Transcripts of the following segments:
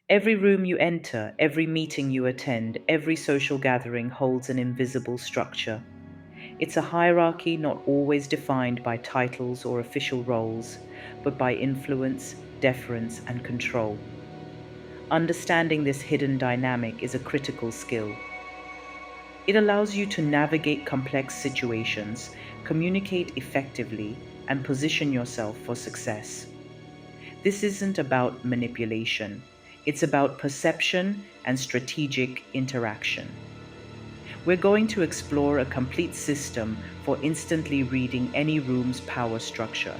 Every room you enter, every meeting you attend, every social gathering holds an invisible structure. It's a hierarchy not always defined by titles or official roles, but by influence, deference, and control. Understanding this hidden dynamic is a critical skill. It allows you to navigate complex situations, communicate effectively, and position yourself for success. This isn't about manipulation, it's about perception and strategic interaction. We're going to explore a complete system for instantly reading any room's power structure.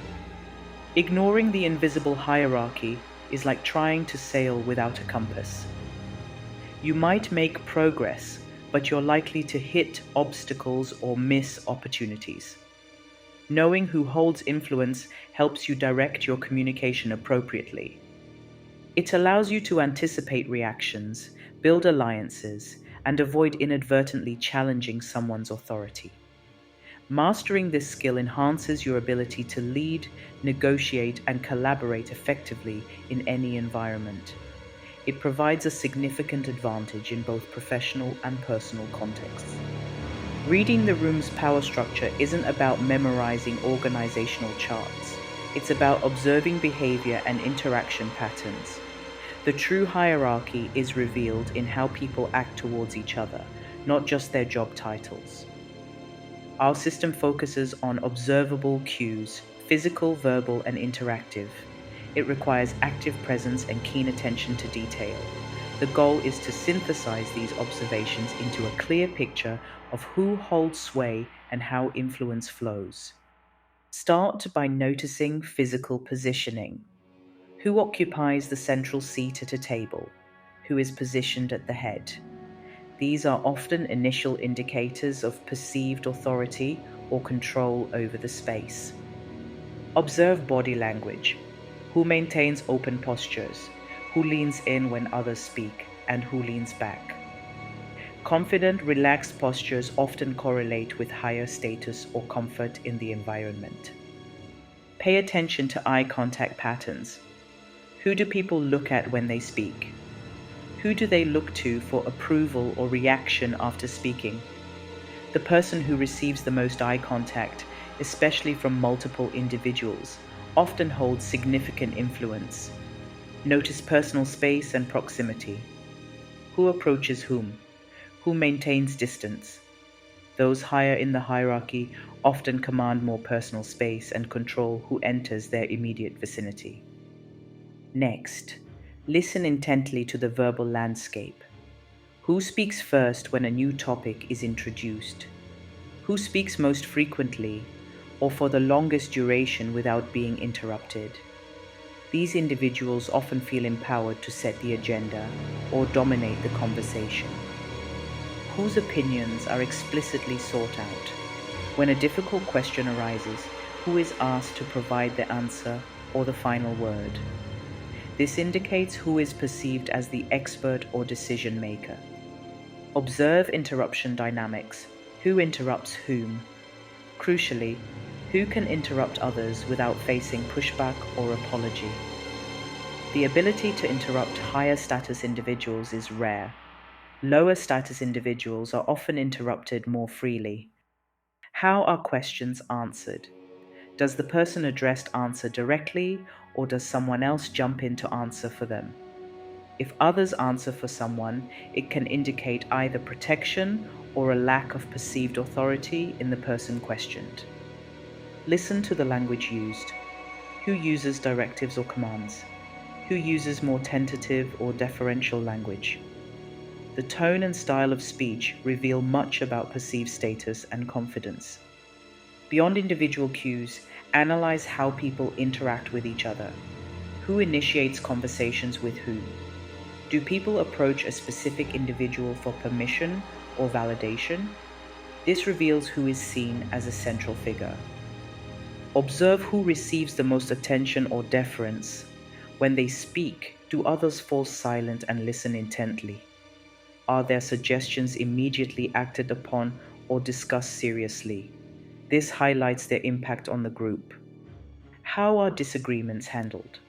Ignoring the invisible hierarchy is like trying to sail without a compass. You might make progress, but you're likely to hit obstacles or miss opportunities. Knowing who holds influence helps you direct your communication appropriately. It allows you to anticipate reactions, build alliances, and avoid inadvertently challenging someone's authority. Mastering this skill enhances your ability to lead, negotiate, and collaborate effectively in any environment. It provides a significant advantage in both professional and personal contexts. Reading the room's power structure isn't about memorizing organizational charts. It's about observing behavior and interaction patterns. The true hierarchy is revealed in how people act towards each other, not just their job titles. Our system focuses on observable cues, physical, verbal, and interactive. It requires active presence and keen attention to detail. The goal is to synthesize these observations into a clear picture of who holds sway and how influence flows. Start by noticing physical positioning. Who occupies the central seat at a table? Who is positioned at the head? These are often initial indicators of perceived authority or control over the space. Observe body language. Who maintains open postures? Who leans in when others speak? And who leans back? Confident, relaxed postures often correlate with higher status or comfort in the environment. Pay attention to eye contact patterns. Who do people look at when they speak? Who do they look to for approval or reaction after speaking? The person who receives the most eye contact, especially from multiple individuals, often holds significant influence. Notice personal space and proximity. Who approaches whom? Who maintains distance? Those higher in the hierarchy often command more personal space and control who enters their immediate vicinity. Next, listen intently to the verbal landscape. Who speaks first when a new topic is introduced? Who speaks most frequently or for the longest duration without being interrupted? These individuals often feel empowered to set the agenda or dominate the conversation. Whose opinions are explicitly sought out? When a difficult question arises, who is asked to provide the answer or the final word? This indicates who is perceived as the expert or decision maker. Observe interruption dynamics. Who interrupts whom? Crucially, who can interrupt others without facing pushback or apology? The ability to interrupt higher status individuals is rare. Lower status individuals are often interrupted more freely. How are questions answered? Does the person addressed answer directly, or does someone else jump in to answer for them? If others answer for someone, it can indicate either protection or a lack of perceived authority in the person questioned. Listen to the language used. Who uses directives or commands? Who uses more tentative or deferential language? The tone and style of speech reveal much about perceived status and confidence. Beyond individual cues, analyze how people interact with each other. Who initiates conversations with whom? Do people approach a specific individual for permission or validation? This reveals who is seen as a central figure. Observe who receives the most attention or deference. When they speak, do others fall silent and listen intently? Are their suggestions immediately acted upon or discussed seriously? This highlights their impact on the group. How are disagreements handled?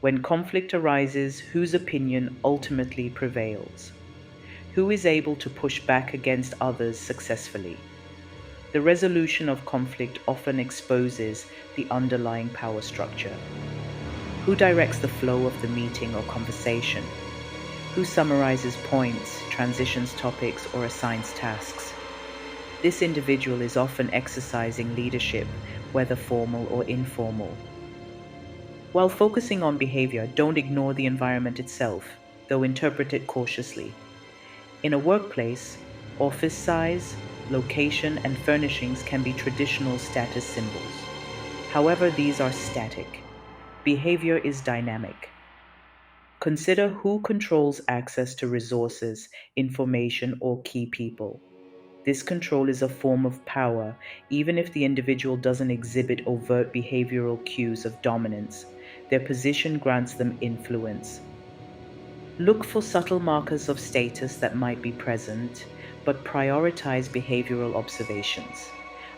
When conflict arises, whose opinion ultimately prevails? Who is able to push back against others successfully? The resolution of conflict often exposes the underlying power structure. Who directs the flow of the meeting or conversation? Who summarizes points, transitions topics, or assigns tasks? This individual is often exercising leadership, whether formal or informal. While focusing on behavior, don't ignore the environment itself, though interpret it cautiously. In a workplace, office size, location, and furnishings can be traditional status symbols. However, these are static. Behavior is dynamic. Consider who controls access to resources, information, or key people. This control is a form of power, even if the individual doesn't exhibit overt behavioral cues of dominance. Their position grants them influence. Look for subtle markers of status that might be present, but prioritize behavioral observations.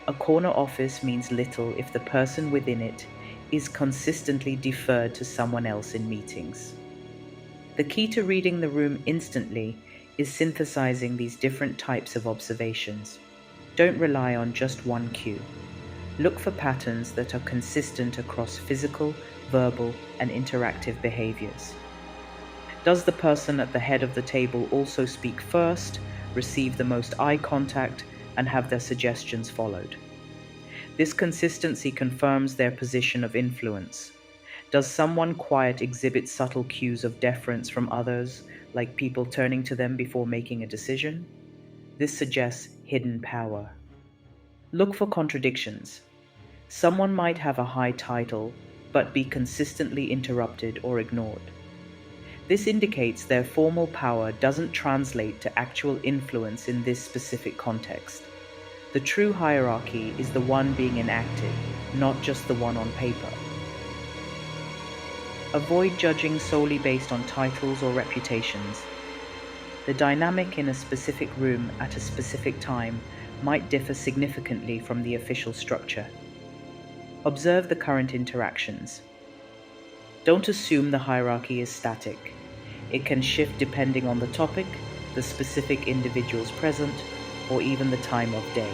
A corner office means little if the person within it is consistently deferred to someone else in meetings. The key to reading the room instantly is synthesizing these different types of observations. Don't rely on just one cue. Look for patterns that are consistent across physical, verbal, and interactive behaviors. Does the person at the head of the table also speak first, receive the most eye contact, and have their suggestions followed? This consistency confirms their position of influence. Does someone quiet exhibit subtle cues of deference from others, like people turning to them before making a decision? This suggests hidden power. Look for contradictions. Someone might have a high title, but be consistently interrupted or ignored. This indicates their formal power doesn't translate to actual influence in this specific context. The true hierarchy is the one being enacted, not just the one on paper. Avoid judging solely based on titles or reputations. The dynamic in a specific room at a specific time might differ significantly from the official structure. Observe the current interactions. Don't assume the hierarchy is static. It can shift depending on the topic, the specific individuals present, or even the time of day.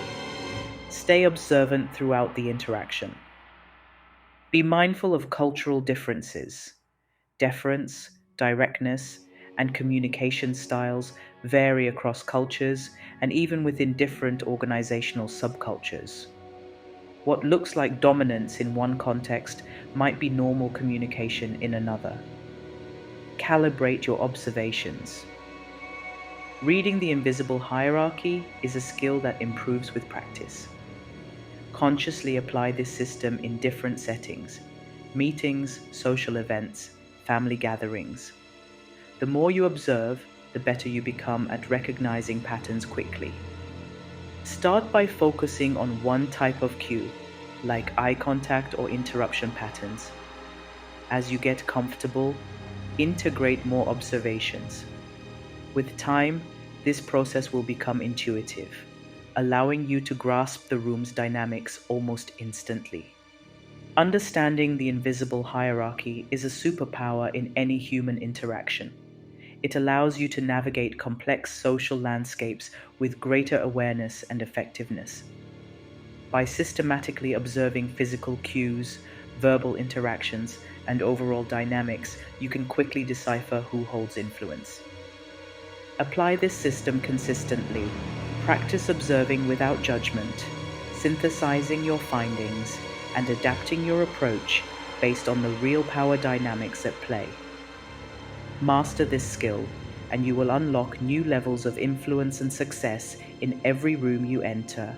Stay observant throughout the interaction. Be mindful of cultural differences. Deference, directness, and communication styles vary across cultures and even within different organizational subcultures. What looks like dominance in one context might be normal communication in another. Calibrate your observations. Reading the invisible hierarchy is a skill that improves with practice. Consciously apply this system in different settings: meetings, social events, family gatherings. The more you observe, the better you become at recognizing patterns quickly. Start by focusing on one type of cue, like eye contact or interruption patterns. As you get comfortable, integrate more observations. With time, this process will become intuitive, allowing you to grasp the room's dynamics almost instantly. Understanding the invisible hierarchy is a superpower in any human interaction. It allows you to navigate complex social landscapes with greater awareness and effectiveness. By systematically observing physical cues, verbal interactions, and overall dynamics, you can quickly decipher who holds influence. Apply this system consistently. Practice observing without judgment, synthesizing your findings, and adapting your approach based on the real power dynamics at play. Master this skill, and you will unlock new levels of influence and success in every room you enter.